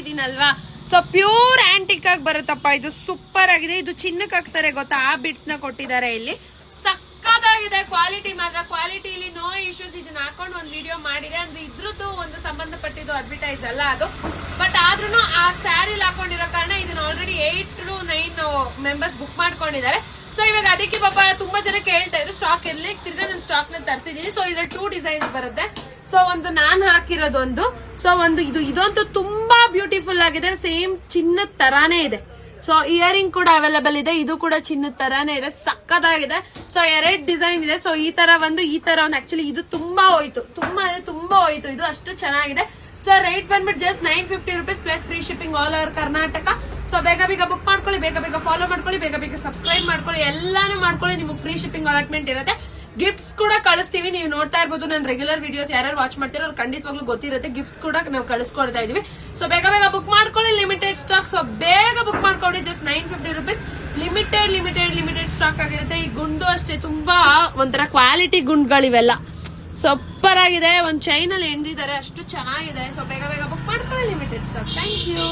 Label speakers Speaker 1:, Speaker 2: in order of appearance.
Speaker 1: ಹಾಕಿದೀನಲ್ವಾ. So pure antique ಆಗಿ ಬರುತ್ತಪ್ಪ. ಇದು ಸೂಪರ್ ಆಗಿದೆ. ಇದು ಚಿನ್ನಕ್ಕೆ ಹಾಕ್ತಾರೆ ಗೊತ್ತಾ, ಆ ಬಿಟ್ಸ್ ನ ಕೊಟ್ಟಿದ್ದಾರೆ ಇಲ್ಲಿ. ಸಕ್ಕದಾಗಿದೆ ಕ್ವಾಲಿಟಿ ಮಾತ್ರ. ಕ್ವಾಲಿಟಿಲಿ ನೋ ಇಶ್ಯೂಸ್. ಇದನ್ನ ಹಾಕೊಂಡು ಒಂದು ವಿಡಿಯೋ ಮಾಡಿದೆ ಅಂದ್ರೆ ಇದ್ರದ್ದು ಒಂದು ಸಂಬಂಧಪಟ್ಟಿದ್ದು ಅಡ್ವರ್ಟೈಸ್ ಅಲ್ಲ ಅದು. ಬಟ್ ಆದ್ರೂ ಆ ಸ್ಯಾರಿಲ್ ಹಾಕೊಂಡಿರೋ ಕಾರಣ ಇದನ್ನ ಆಲ್ರೆಡಿ 8 to 9 ಮೆಂಬರ್ಸ್ ಬುಕ್ ಮಾಡ್ಕೊಂಡಿದ್ದಾರೆ. ಸೊ ಇವಾಗ ಅದಕ್ಕೆ ಪಾಪ ತುಂಬಾ ಜನ ಕೇಳ್ತಾ ಇದ್ರು ಸ್ಟಾಕ್ ಇರ್ಲಿ, ತಿರ್ಗಾ ನಾನು ಸ್ಟಾಕ್ ನ ತರಿಸಿದೀನಿ. ಸೊ ಇದ್ರ 2 ಡಿಸೈನ್ಸ್ ಬರುತ್ತೆ. ಸೊ ಒಂದು ನಾನ್ ಹಾಕಿರೋದು ಒಂದು, ಸೊ ಒಂದು ಇದಂತೂ ತುಂಬಾ ಬ್ಯೂಟಿಫುಲ್ ಆಗಿದೆ. ಸೇಮ್ ಚಿನ್ನದ ತರಾನೇ ಇದೆ. ಸೊ ಇಯರಿಂಗ್ ಕೂಡ ಅವೈಲೇಬಲ್ ಇದೆ. ಇದು ಕೂಡ ಚಿನ್ನದ ತರಾನೇ ಇದೆ, ಸಕ್ಕದಾಗಿದೆ. ಸೊ 2 ಡಿಸೈನ್ ಇದೆ. ಸೊ ಈ ತರ ಒಂದು ಆಕ್ಚುಲಿ ಇದು ತುಂಬಾ ಹೋಯ್ತು, ತುಂಬಾ ಹೋಯ್ತು. ಇದು ಅಷ್ಟು ಚೆನ್ನಾಗಿದೆ. ಸೊ ರೇಟ್ ಬಂದ್ಬಿಟ್ಟು just 950 rupees plus free shipping all over Karnataka. So ಬೇಗ ಬುಕ್ ಮಾಡ್ಕೊಳ್ಳಿ, ಬೇಗ ಫಾಲೋ ಮಾಡ್ಕೊಳ್ಳಿ, ಬೇಗ ಸಬ್ಸ್ಕ್ರೈಬ್ ಮಾಡ್ಕೊಳ್ಳಿ, ಎಲ್ಲಾನು ಮಾಡ್ಕೊಳ್ಳಿ. ನಿಮಗೆ ಫ್ರೀ ಶಿಪ್ಪಿಂಗ್ ಅಲಾಟ್ಮೆಂಟ್ ಇರುತ್ತೆ. ಗಿಫ್ಟ್ಸ್ ಕೂಡ ಕಳಿಸ್ತೀವಿ. ನೀವು ನೋಡ್ತಾ ಇರ್ಬೋದು ನನ್ನ ರೆಗ್ಯುಲರ್ ವಿಡಿಯೋಸ್ ಯಾರು ವಾಚ್ ಮಾಡ್ತೀರೋ ಅವ್ರು ಖಂಡಿತವಾಗ್ಲೂ ಗೊತ್ತಿರುತ್ತೆ. ಗಿಫ್ಟ್ಸ್ ಕೂಡ ನಾವು ಕಳಿಸ್ಕೊಡ್ತಾ ಇದೀವಿ. ಸೊ ಬೇಗ ಬುಕ್ ಮಾಡ್ಕೊಳ್ಳಿ. Limited stock. ಸೊ ಬೇಗ ಬುಕ್ ಮಾಡ್ಕೊಳ್ಳಿ. Just 950 rupees. ಲಿಮಿಟೆಡ್ ಸ್ಟಾಕ್ ಆಗಿರುತ್ತೆ. ಈ ಗುಂಡು ಅಷ್ಟೇ ತುಂಬಾ ಒಂಥರ ಕ್ವಾಲಿಟಿ ಗುಂಡ್ಗಳಿವೆಲ್ಲ ಸೂಪರ್ ಆಗಿದೆ. ಒಂದು ಚೈನ್ ಅಲ್ಲಿ ಎಂದಿದ್ದಾರೆ, ಅಷ್ಟು ಚೆನ್ನಾಗಿದೆ. ಸೊ ಬೇಗ ಬುಕ್ ಮಾಡ್ಕೊಳ್ಳಿ. Limited stock. Thank you.